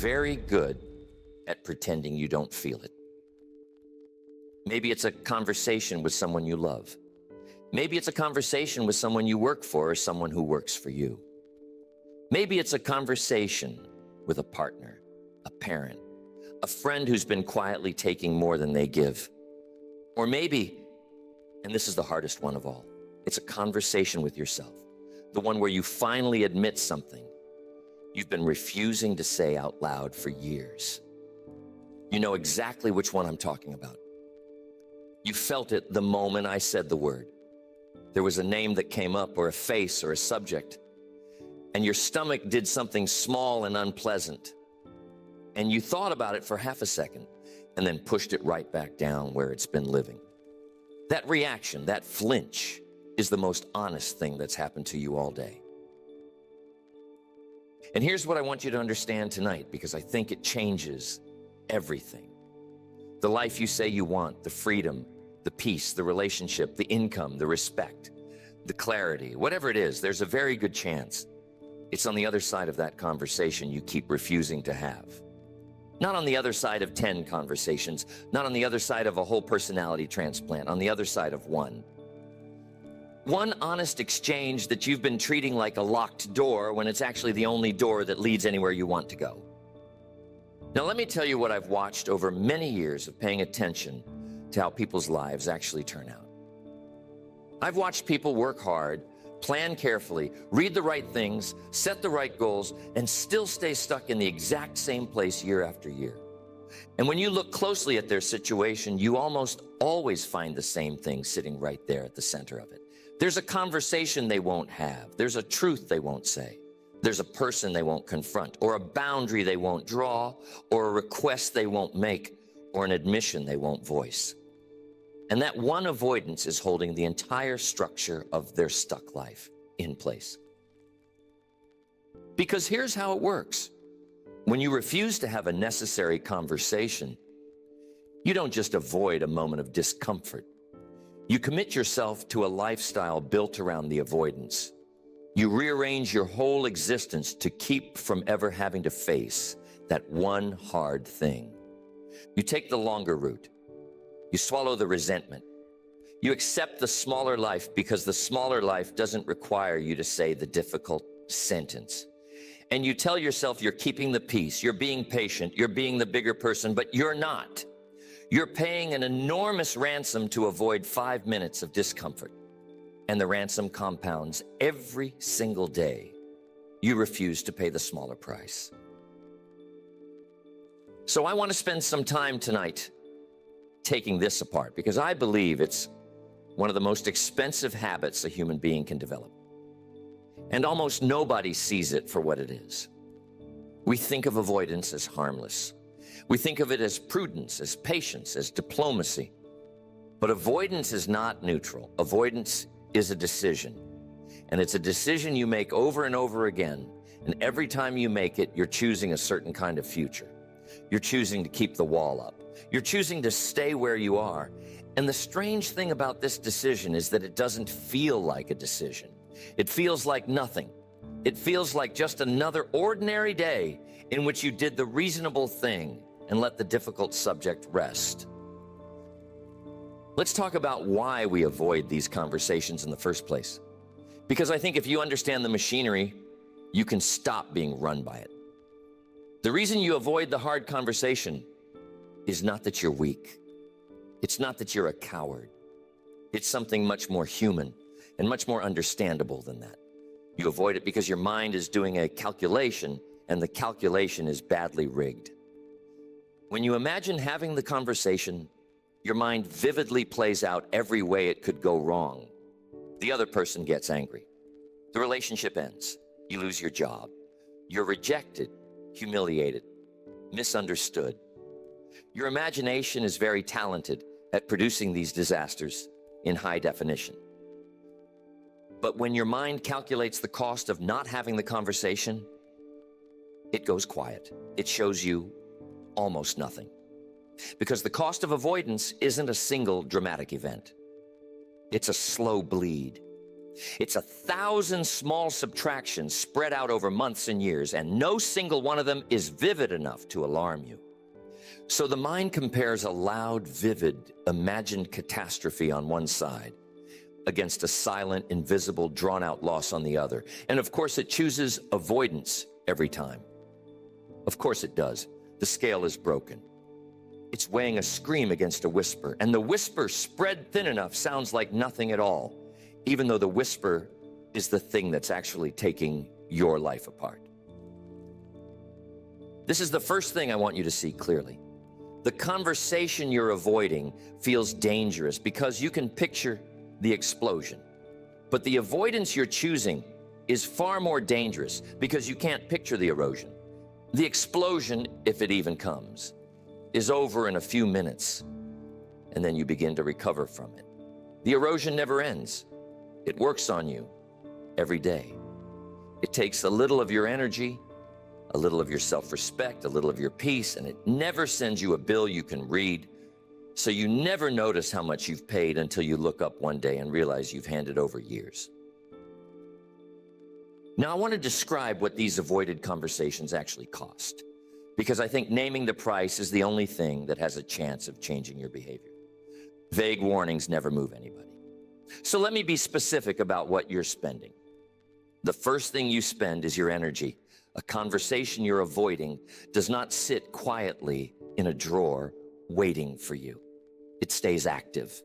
very good at pretending you don't feel it. Maybe it's a conversation with someone you love. Maybe it's a conversation with someone you work for or someone who works for you. Maybe it's a conversation with a partner, a parent, a friend who's been quietly taking more than they give. Or maybe, and this is the hardest one of all, it's a conversation with yourself, the one where you finally admit something you've been refusing to say out loud for years. You know exactly which one I'm talking about. You felt it the moment I said the word. There was a name that came up, or a face, or a subject, and your stomach did something small and unpleasant. And you thought about it for half a second and then pushed it right back down where it's been living. That reaction, that flinch, is the most honest thing that's happened to you all day. And here's what I want you to understand tonight, because I think it changes everything. The life you say you want, the freedom, the peace, the relationship, the income, the respect, the clarity, whatever it is, there's a very good chance it's on the other side of that conversation you keep refusing to have. Not on the other side of 10 conversations, not on the other side of a whole personality transplant, on the other side of one. One honest exchange that you've been treating like a locked door when it's actually the only door that leads anywhere you want to go. Now, let me tell you what I've watched over many years of paying attention to how people's lives actually turn out. I've watched people work hard, plan carefully, read the right things, set the right goals, and still stay stuck in the exact same place year after year. And when you look closely at their situation, you almost always find the same thing sitting right there at the center of it. There's a conversation they won't have. There's a truth they won't say. There's a person they won't confront, or a boundary they won't draw, or a request they won't make, or an admission they won't voice. And that one avoidance is holding the entire structure of their stuck life in place. Because here's how it works. When you refuse to have a necessary conversation, you don't just avoid a moment of discomfort. You commit yourself to a lifestyle built around the avoidance. You rearrange your whole existence to keep from ever having to face that one hard thing. You take the longer route. You swallow the resentment. You accept the smaller life because the smaller life doesn't require you to say the difficult sentence. And you tell yourself you're keeping the peace, you're being patient, you're being the bigger person, but you're not. You're paying an enormous ransom to avoid 5 minutes of discomfort. And the ransom compounds every single day you refuse to pay the smaller price. So I want to spend some time tonight taking this apart, because I believe it's one of the most expensive habits a human being can develop. And almost nobody sees it for what it is. We think of avoidance as harmless. We think of it as prudence, as patience, as diplomacy. But avoidance is not neutral. Avoidance is a decision. And it's a decision you make over and over again. And every time you make it, you're choosing a certain kind of future. You're choosing to keep the wall up. You're choosing to stay where you are. And the strange thing about this decision is that it doesn't feel like a decision. It feels like nothing. It feels like just another ordinary day in which you did the reasonable thing and let the difficult subject rest. Let's talk about why we avoid these conversations in the first place. Because I think if you understand the machinery, you can stop being run by it. The reason you avoid the hard conversation is not that you're weak. It's not that you're a coward. It's something much more human and much more understandable than that. You avoid it because your mind is doing a calculation, and the calculation is badly rigged. When you imagine having the conversation, your mind vividly plays out every way it could go wrong. The other person gets angry. The relationship ends. You lose your job. You're rejected, humiliated, misunderstood. Your imagination is very talented at producing these disasters in high definition. But when your mind calculates the cost of not having the conversation, it goes quiet. It shows you almost nothing. Because the cost of avoidance isn't a single dramatic event. It's a slow bleed. It's 1,000 small subtractions spread out over months and years, and no single one of them is vivid enough to alarm you. So the mind compares a loud, vivid, imagined catastrophe on one side against a silent, invisible, drawn-out loss on the other. And of course, it chooses avoidance every time. Of course it does. The scale is broken. It's weighing a scream against a whisper, and the whisper, spread thin enough, sounds like nothing at all, even though the whisper is the thing that's actually taking your life apart. This is the first thing I want you to see clearly. The conversation you're avoiding feels dangerous because you can picture the explosion. But the avoidance you're choosing is far more dangerous because you can't picture the erosion. The explosion, if it even comes, is over in a few minutes, and then you begin to recover from it. The erosion never ends. It works on you every day. It takes a little of your energy, a little of your self-respect, a little of your peace, and it never sends you a bill you can read, so you never notice how much you've paid until you look up one day and realize you've handed over years. Now, I want to describe what these avoided conversations actually cost, because I think naming the price is the only thing that has a chance of changing your behavior. Vague warnings never move anybody. So let me be specific about what you're spending. The first thing you spend is your energy. A conversation you're avoiding does not sit quietly in a drawer waiting for you. It stays active.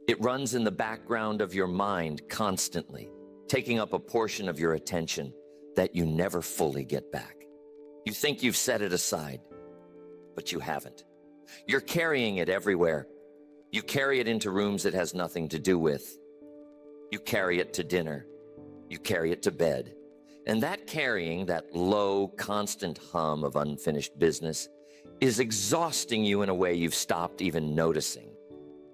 It runs in the background of your mind constantly, taking up a portion of your attention that you never fully get back. You think you've set it aside, but you haven't. You're carrying it everywhere. You carry it into rooms it has nothing to do with. You carry it to dinner. You carry it to bed. And that carrying, that low, constant hum of unfinished business, is exhausting you in a way you've stopped even noticing.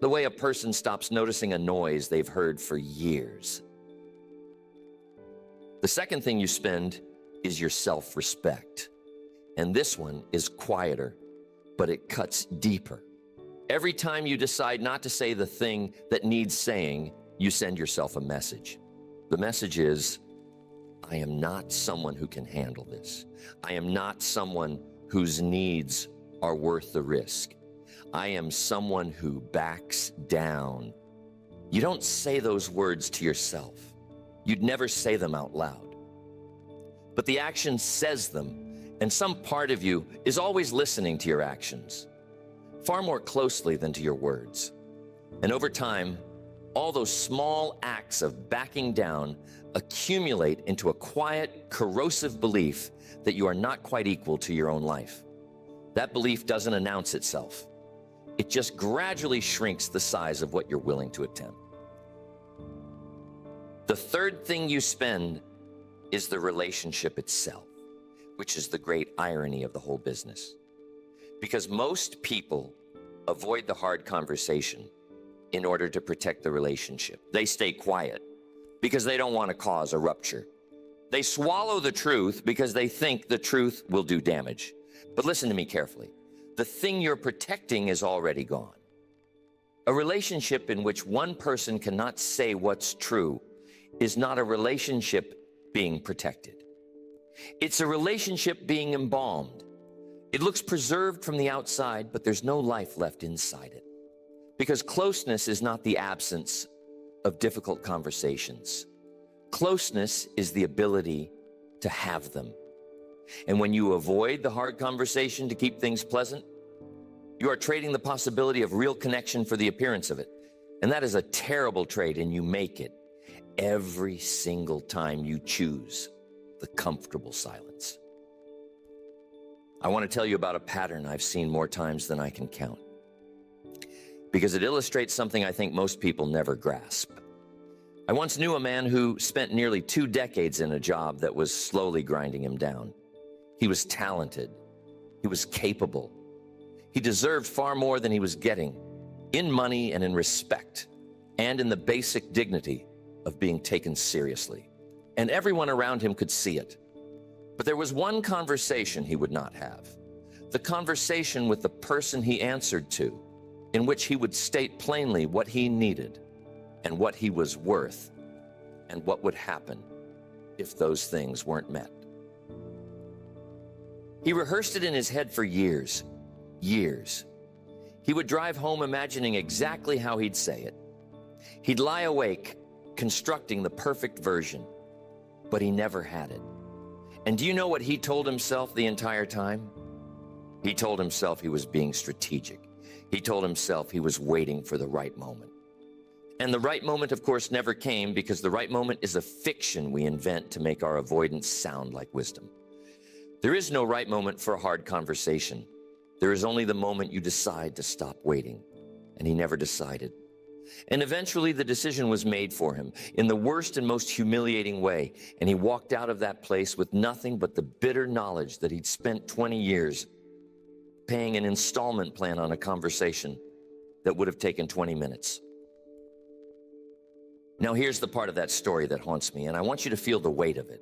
The way a person stops noticing a noise they've heard for years. The second thing you spend is your self-respect. And this one is quieter, but it cuts deeper. Every time you decide not to say the thing that needs saying, you send yourself a message. The message is, I am not someone who can handle this. I am not someone whose needs are worth the risk. I am someone who backs down. You don't say those words to yourself. You'd never say them out loud. But the action says them, and some part of you is always listening to your actions, far more closely than to your words. And over time, all those small acts of backing down accumulate into a quiet, corrosive belief that you are not quite equal to your own life. That belief doesn't announce itself. It just gradually shrinks the size of what you're willing to attempt. The third thing you spend is the relationship itself, which is the great irony of the whole business. Because most people avoid the hard conversation in order to protect the relationship. They stay quiet because they don't want to cause a rupture. They swallow the truth because they think the truth will do damage. But listen to me carefully. The thing you're protecting is already gone. A relationship in which one person cannot say what's true is not a relationship being protected. It's a relationship being embalmed. It looks preserved from the outside, but there's no life left inside it. Because closeness is not the absence of difficult conversations. Closeness is the ability to have them. And when you avoid the hard conversation to keep things pleasant, you are trading the possibility of real connection for the appearance of it. And that is a terrible trade, and you make it every single time you choose the comfortable silence. I want to tell you about a pattern I've seen more times than I can count, because it illustrates something I think most people never grasp. I once knew a man who spent nearly 2 decades in a job that was slowly grinding him down. He was talented. He was capable. He deserved far more than he was getting, in money and in respect, and in the basic dignity of being taken seriously. And everyone around him could see it. But there was one conversation he would not have. The conversation with the person he answered to, in which he would state plainly what he needed and what he was worth. and what would happen if those things weren't met. He rehearsed it in his head for years. He would drive home imagining exactly how he'd say it. He'd lie awake, constructing the perfect version, but he never had it. And do you know what he told himself the entire time? He told himself he was being strategic. He told himself he was waiting for the right moment. And the right moment, of course, never came, because the right moment is a fiction we invent to make our avoidance sound like wisdom. There is no right moment for a hard conversation. There is only the moment you decide to stop waiting. And he never decided. And eventually the decision was made for him in the worst and most humiliating way. And he walked out of that place with nothing but the bitter knowledge that he'd spent 20 years paying an installment plan on a conversation that would have taken 20 minutes. Now here's the part of that story that haunts me, and I want you to feel the weight of it.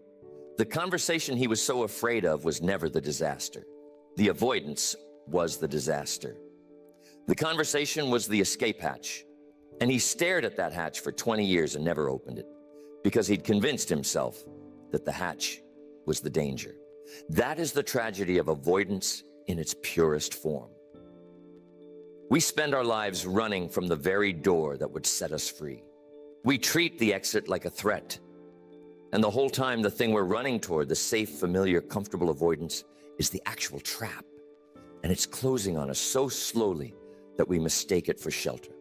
The conversation he was so afraid of was never the disaster. The avoidance was the disaster. The conversation was the escape hatch, and he stared at that hatch for 20 years and never opened it because he'd convinced himself that the hatch was the danger. That is the tragedy of avoidance in its purest form. We spend our lives running from the very door that would set us free. We treat the exit like a threat. And the whole time, the thing we're running toward, the safe, familiar, comfortable avoidance, is the actual trap. And it's closing on us so slowly that we mistake it for shelter.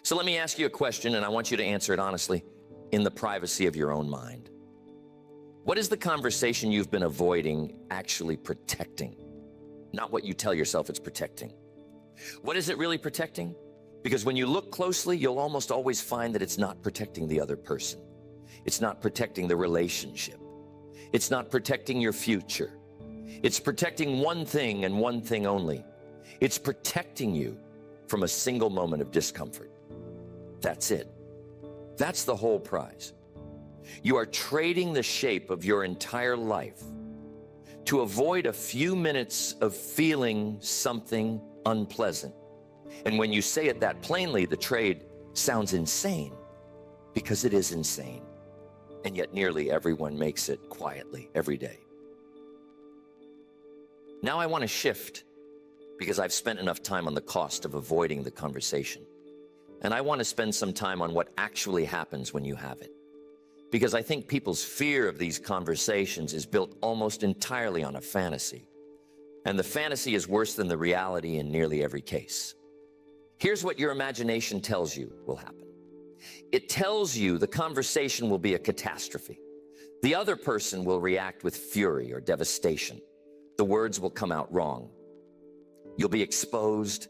So let me ask you a question, and I want you to answer it honestly, in the privacy of your own mind. What is the conversation you've been avoiding actually protecting? Not what you tell yourself it's protecting. What is it really protecting? Because when you look closely, you'll almost always find that it's not protecting the other person. It's not protecting the relationship. It's not protecting your future. It's protecting one thing and one thing only. It's protecting you from a single moment of discomfort. That's it. That's the whole prize. You are trading the shape of your entire life to avoid a few minutes of feeling something unpleasant. And when you say it that plainly, the trade sounds insane, because it is insane. And yet nearly everyone makes it quietly every day. Now I want to shift, because I've spent enough time on the cost of avoiding the conversation. And I want to spend some time on what actually happens when you have it. Because I think people's fear of these conversations is built almost entirely on a fantasy. And the fantasy is worse than the reality in nearly every case. Here's what your imagination tells you will happen. It tells you the conversation will be a catastrophe. The other person will react with fury or devastation. The words will come out wrong. You'll be exposed,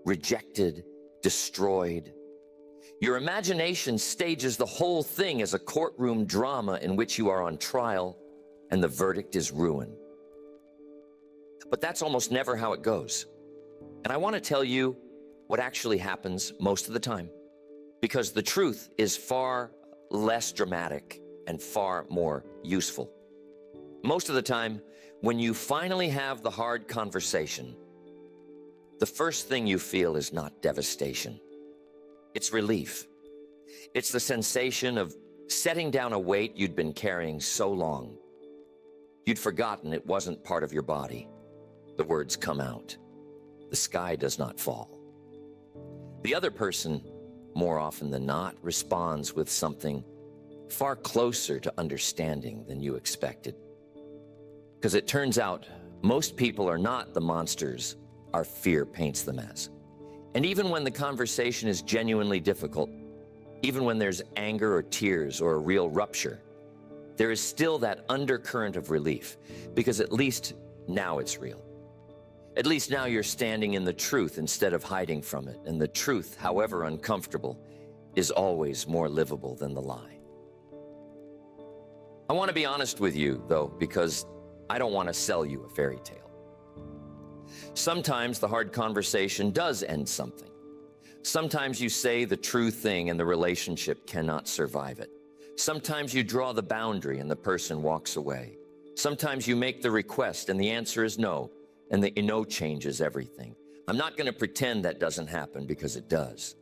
rejected, destroyed. Your imagination stages the whole thing as a courtroom drama in which you are on trial and the verdict is ruin. But that's almost never how it goes. And I want to tell you what actually happens most of the time, because the truth is far less dramatic and far more useful. Most of the time, when you finally have the hard conversation, the first thing you feel is not devastation. It's relief. It's the sensation of setting down a weight you'd been carrying so long. You'd forgotten it wasn't part of your body. The words come out. The sky does not fall. The other person, more often than not, responds with something far closer to understanding than you expected. Because it turns out most people are not the monsters our fear paints them as. And even when the conversation is genuinely difficult, even when there's anger or tears or a real rupture, there is still that undercurrent of relief, because at least now it's real. At least now you're standing in the truth instead of hiding from it, and the truth, however uncomfortable, is always more livable than the lie. I want to be honest with you, though, because I don't want to sell you a fairy tale. Sometimes the hard conversation does end something. Sometimes you say the true thing and the relationship cannot survive it. Sometimes you draw the boundary and the person walks away. Sometimes you make the request and the answer is no, and the no changes everything. I'm not going to pretend that doesn't happen, because it does.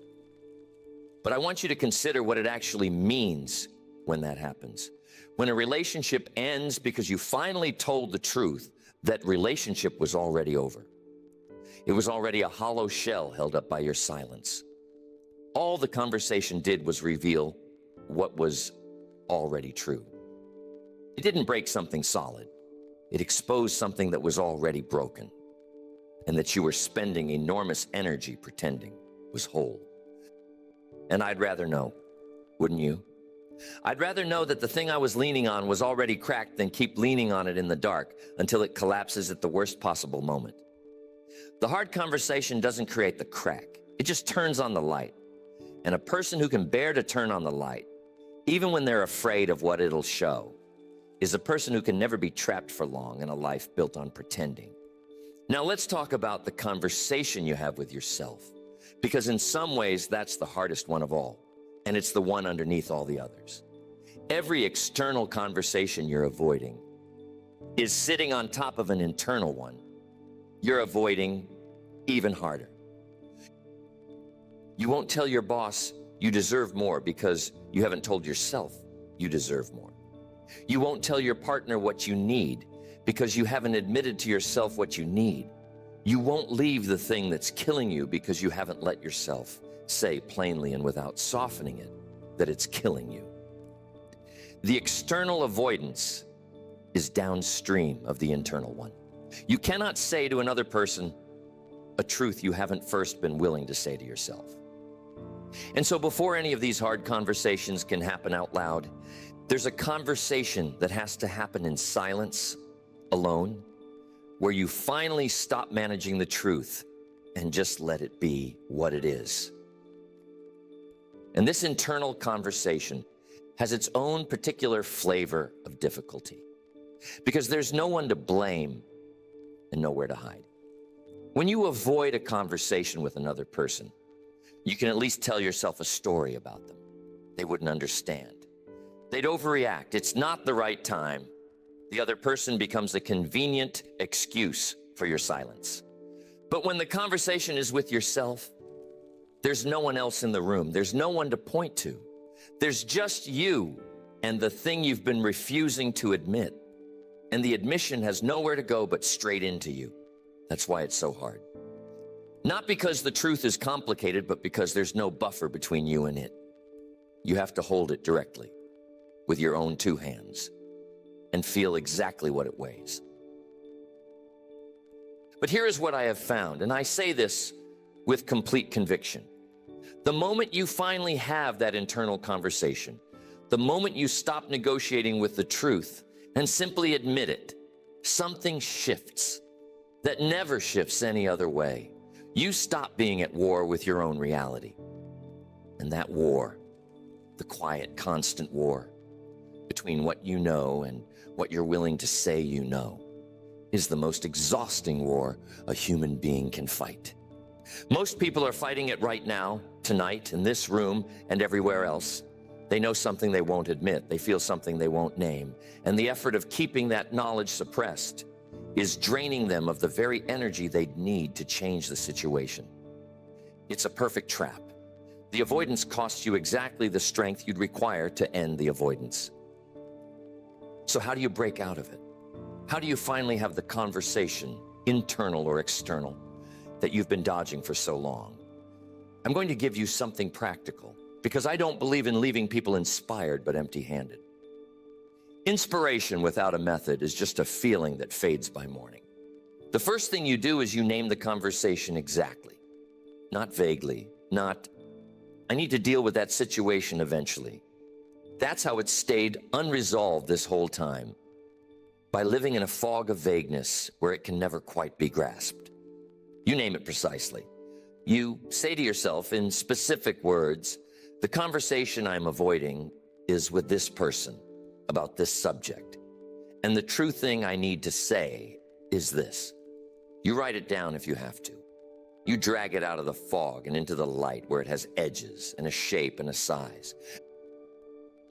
But I want you to consider what it actually means when that happens. When a relationship ends because you finally told the truth, that relationship was already over. It was already a hollow shell held up by your silence. All the conversation did was reveal what was already true. It didn't break something solid. It exposed something that was already broken, and that you were spending enormous energy pretending was whole. And I'd rather know, wouldn't you? I'd rather know that the thing I was leaning on was already cracked than keep leaning on it in the dark until it collapses at the worst possible moment. The hard conversation doesn't create the crack. It just turns on the light. And a person who can bear to turn on the light, even when they're afraid of what it'll show, is a person who can never be trapped for long in a life built on pretending. Now let's talk about the conversation you have with yourself, because in some ways that's the hardest one of all, and it's the one underneath all the others. Every external conversation you're avoiding is sitting on top of an internal one you're avoiding even harder. You won't tell your boss you deserve more because you haven't told yourself you deserve more. You won't tell your partner what you need because you haven't admitted to yourself what you need. You won't leave the thing that's killing you because you haven't let yourself say plainly and without softening it that it's killing you. The external avoidance is downstream of the internal one. You cannot say to another person a truth you haven't first been willing to say to yourself. And so before any of these hard conversations can happen out loud, there's a conversation that has to happen in silence, alone, where you finally stop managing the truth and just let it be what it is. And this internal conversation has its own particular flavor of difficulty, because there's no one to blame and nowhere to hide. When you avoid a conversation with another person, you can at least tell yourself a story about them. They wouldn't understand. They'd overreact. It's not the right time. The other person becomes a convenient excuse for your silence. But when the conversation is with yourself, there's no one else in the room. There's no one to point to. There's just you and the thing you've been refusing to admit. And the admission has nowhere to go but straight into you. That's why it's so hard. Not because the truth is complicated, but because there's no buffer between you and it. You have to hold it directly with your own two hands and feel exactly what it weighs. But here is what I have found, and I say this with complete conviction. The moment you finally have that internal conversation, the moment you stop negotiating with the truth and simply admit it, something shifts that never shifts any other way. You stop being at war with your own reality. And that war, the quiet, constant war between what you know and what you're willing to say you know, is the most exhausting war a human being can fight. Most people are fighting it right now, tonight, in this room and everywhere else. They know something they won't admit. They feel something they won't name. And the effort of keeping that knowledge suppressed is draining them of the very energy they'd need to change the situation. It's a perfect trap. The avoidance costs you exactly the strength you'd require to end the avoidance. So how do you break out of it? How do you finally have the conversation, internal or external, that you've been dodging for so long? I'm going to give you something practical, because I don't believe in leaving people inspired but empty-handed. Inspiration without a method is just a feeling that fades by morning. The first thing you do is you name the conversation exactly, not vaguely, not, I need to deal with that situation eventually. That's how it stayed unresolved this whole time, by living in a fog of vagueness where it can never quite be grasped. You name it precisely. You say to yourself in specific words, the conversation I'm avoiding is with this person about this subject. And the true thing I need to say is this. You write it down if you have to. You drag it out of the fog and into the light where it has edges and a shape and a size.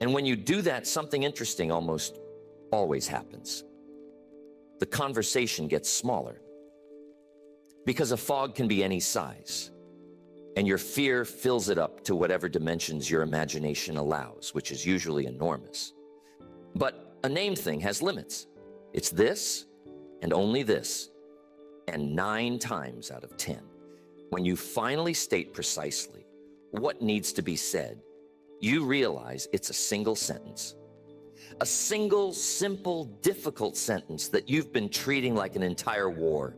And when you do that, something interesting almost always happens. The conversation gets smaller, because a fog can be any size. and your fear fills it up to whatever dimensions your imagination allows, which is usually enormous. But a named thing has limits. It's this and only this, and 9 times out of 10, when you finally state precisely what needs to be said, you realize it's a single sentence. A single, simple, difficult sentence that you've been treating like an entire war.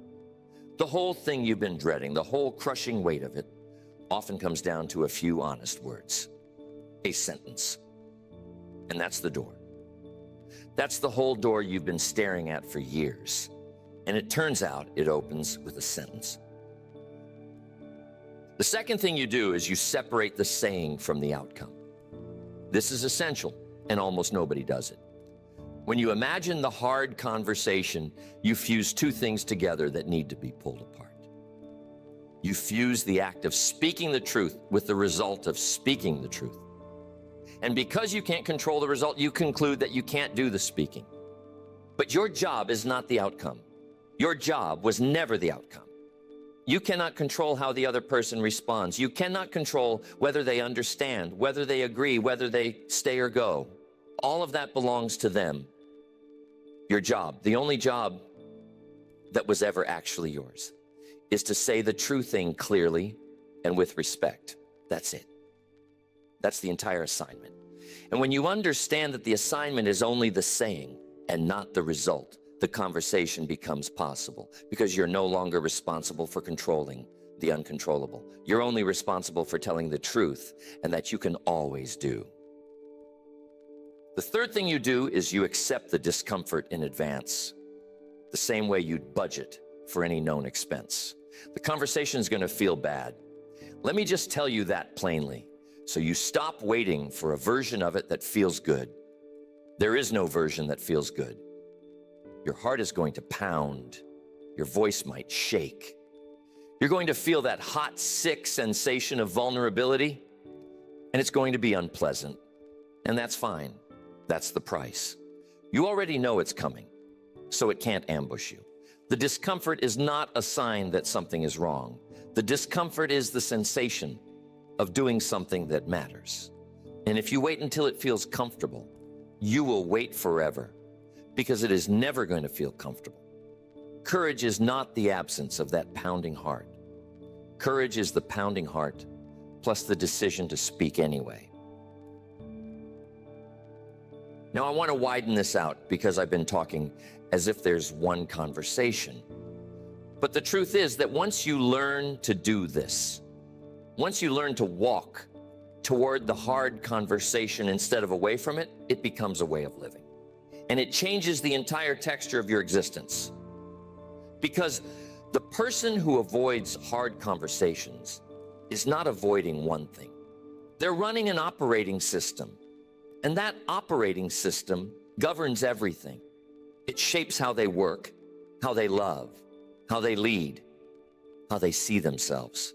The whole thing you've been dreading, the whole crushing weight of it, often comes down to a few honest words. A sentence. And that's the door. That's the whole door you've been staring at for years. And it turns out it opens with a sentence. The second thing you do is you separate the saying from the outcome. This is essential, and almost nobody does it. When you imagine the hard conversation, you fuse 2 things together that need to be pulled apart. You fuse the act of speaking the truth with the result of speaking the truth. And because you can't control the result, you conclude that you can't do the speaking. But your job is not the outcome. Your job was never the outcome. You cannot control how the other person responds. You cannot control whether they understand, whether they agree, whether they stay or go. All of that belongs to them. Your job, the only job that was ever actually yours, is to say the true thing clearly and with respect. That's it. That's the entire assignment. And when you understand that the assignment is only the saying and not the result, the conversation becomes possible, because you're no longer responsible for controlling the uncontrollable. You're only responsible for telling the truth, and that you can always do. The third thing you do is you accept the discomfort in advance, the same way you'd budget for any known expense. The conversation is going to feel bad. Let me just tell you that plainly, so you stop waiting for a version of it that feels good. There is no version that feels good. Your heart is going to pound. Your voice might shake. You're going to feel that hot, sick sensation of vulnerability, and it's going to be unpleasant. And that's fine. That's the price. You already know it's coming, so it can't ambush you. The discomfort is not a sign that something is wrong. The discomfort is the sensation of doing something that matters. And if you wait until it feels comfortable, you will wait forever, because it is never going to feel comfortable. Courage is not the absence of that pounding heart. Courage is the pounding heart plus the decision to speak anyway. Now, I want to widen this out, because I've been talking as if there's one conversation. But the truth is that once you learn to do this, once you learn to walk toward the hard conversation instead of away from it, it becomes a way of living. And it changes the entire texture of your existence. Because the person who avoids hard conversations is not avoiding one thing. They're running an operating system. And that operating system governs everything. It shapes how they work, how they love, how they lead, how they see themselves.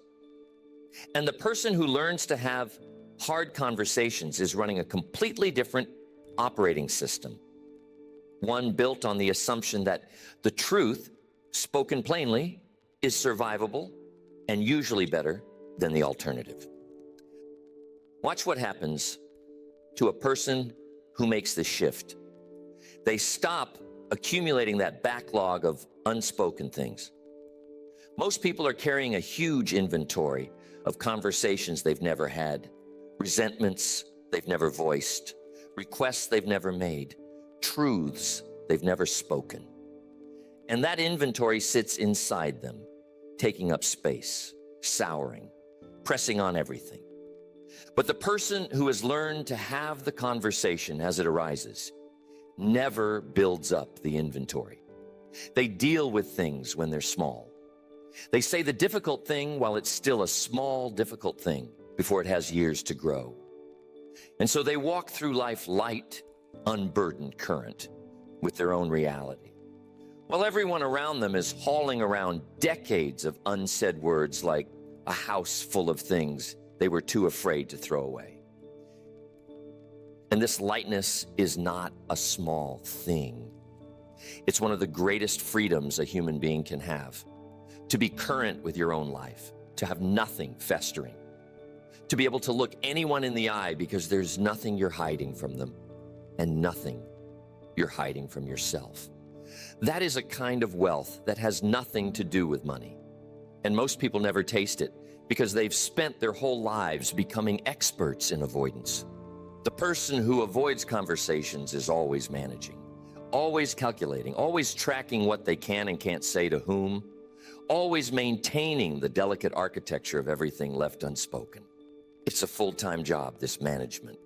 And the person who learns to have hard conversations is running a completely different operating system. One built on the assumption that the truth, spoken plainly, is survivable and usually better than the alternative. Watch what happens to a person who makes this shift. They stop accumulating that backlog of unspoken things. Most people are carrying a huge inventory of conversations they've never had, resentments they've never voiced, requests they've never made, truths they've never spoken. And that inventory sits inside them, taking up space, souring, pressing on everything. But the person who has learned to have the conversation as it arises never builds up the inventory. They deal with things when they're small. They say the difficult thing while it's still a small, difficult thing before it has years to grow. And so they walk through life light, unburdened current with their own reality, while everyone around them is hauling around decades of unsaid words like a house full of things they were too afraid to throw away. And this lightness is not a small thing. It's one of the greatest freedoms a human being can have, to be current with your own life, to have nothing festering, to be able to look anyone in the eye because there's nothing you're hiding from them and nothing you're hiding from yourself. That is a kind of wealth that has nothing to do with money. And most people never taste it because they've spent their whole lives becoming experts in avoidance. The person who avoids conversations is always managing, always calculating, always tracking what they can and can't say to whom, always maintaining the delicate architecture of everything left unspoken. It's a full-time job, this management,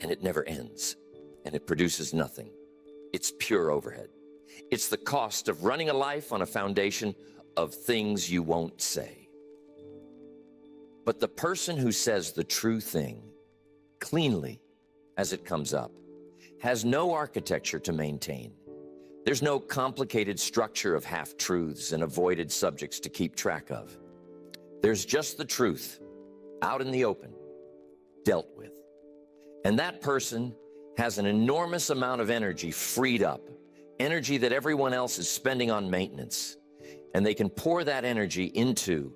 and it never ends, and it produces nothing. It's pure overhead. It's the cost of running a life on a foundation of things you won't say. But the person who says the true thing cleanly as it comes up has no architecture to maintain. There's no complicated structure of half-truths and avoided subjects to keep track of. There's just the truth out in the open, dealt with. And that person has an enormous amount of energy freed up, energy that everyone else is spending on maintenance. And they can pour that energy into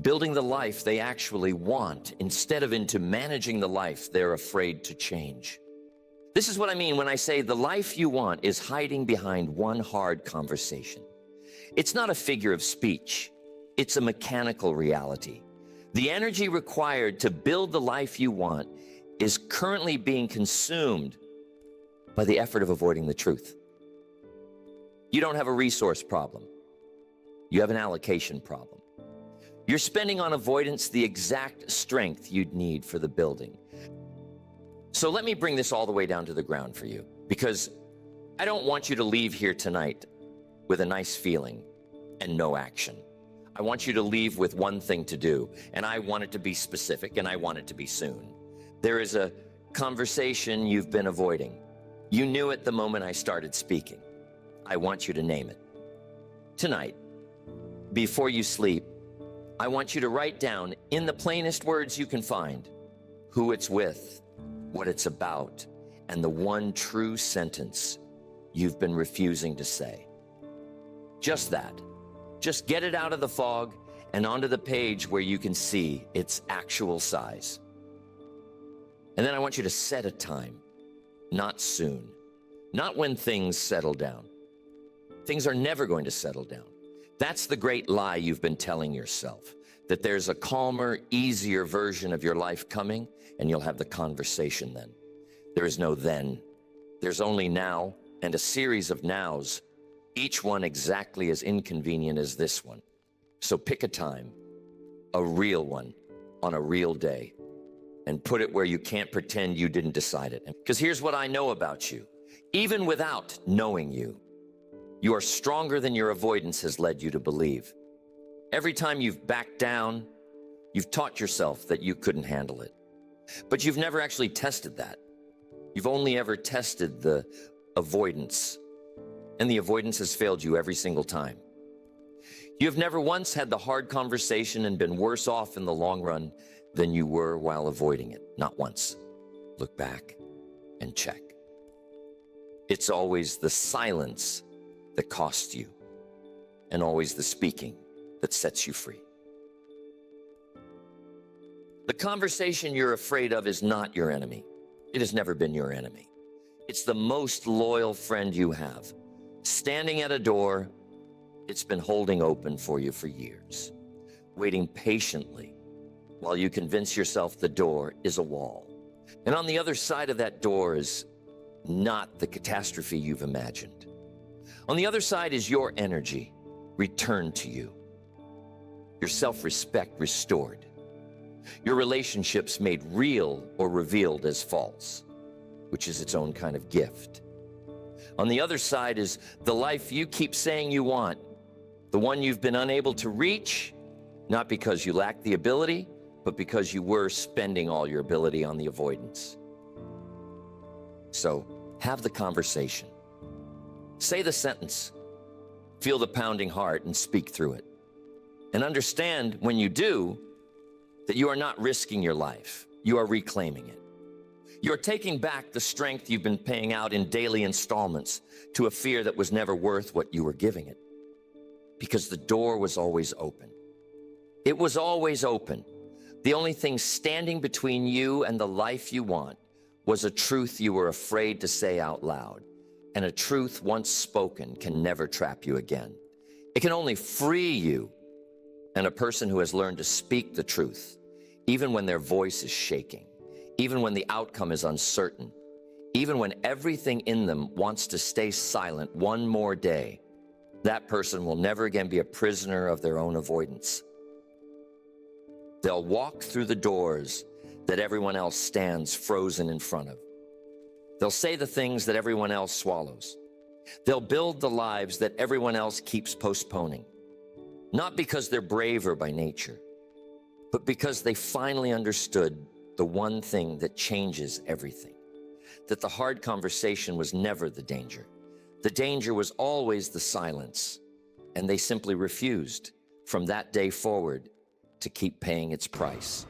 building the life they actually want instead of into managing the life they're afraid to change. This is what I mean when I say the life you want is hiding behind one hard conversation. It's not a figure of speech. It's a mechanical reality. The energy required to build the life you want is currently being consumed by the effort of avoiding the truth. You don't have a resource problem. You have an allocation problem. You're spending on avoidance the exact strength you'd need for the building. So let me bring this all the way down to the ground for you, because I don't want you to leave here tonight with a nice feeling and no action. I want you to leave with one thing to do, and I want it to be specific, and I want it to be soon. There is a conversation you've been avoiding. You knew it the moment I started speaking. I want you to name it. Tonight, before you sleep, I want you to write down in the plainest words you can find who it's with, what it's about, and the one true sentence you've been refusing to say. Just that. Just get it out of the fog and onto the page where you can see its actual size. And then I want you to set a time, not soon, not when things settle down. Things are never going to settle down. That's the great lie you've been telling yourself, that there's a calmer, easier version of your life coming, and you'll have the conversation then. There is no then. There's only now and a series of nows, each one exactly as inconvenient as this one. So pick a time, a real one, on a real day, and put it where you can't pretend you didn't decide it. Because here's what I know about you. Even without knowing you, you are stronger than your avoidance has led you to believe. Every time you've backed down, you've taught yourself that you couldn't handle it. But you've never actually tested that. You've only ever tested the avoidance, and the avoidance has failed you every single time. You have never once had the hard conversation and been worse off in the long run than you were while avoiding it. Not once. Look back and check. It's always the silence that costs you, and always the speaking that sets you free. The conversation you're afraid of is not your enemy. It has never been your enemy. It's the most loyal friend you have. Standing at a door it's been holding open for you for years, waiting patiently while you convince yourself the door is a wall. And on the other side of that door is not the catastrophe you've imagined. On the other side is your energy returned to you, your self-respect restored, your relationships made real or revealed as false, which is its own kind of gift. On the other side is the life you keep saying you want, the one you've been unable to reach, not because you lack the ability, but because you were spending all your ability on the avoidance. So have the conversation. Say the sentence. Feel the pounding heart and speak through it. And understand when you do that you are not risking your life. You are reclaiming it. You're taking back the strength you've been paying out in daily installments to a fear that was never worth what you were giving it. Because the door was always open. It was always open. The only thing standing between you and the life you want was a truth you were afraid to say out loud. And a truth once spoken can never trap you again. It can only free you. And a person who has learned to speak the truth, even when their voice is shaking, even when the outcome is uncertain, even when everything in them wants to stay silent one more day, that person will never again be a prisoner of their own avoidance. They'll walk through the doors that everyone else stands frozen in front of. They'll say the things that everyone else swallows. They'll build the lives that everyone else keeps postponing. Not because they're braver by nature, but because they finally understood the one thing that changes everything. That the hard conversation was never the danger. The danger was always the silence, and they simply refused from that day forward to keep paying its price.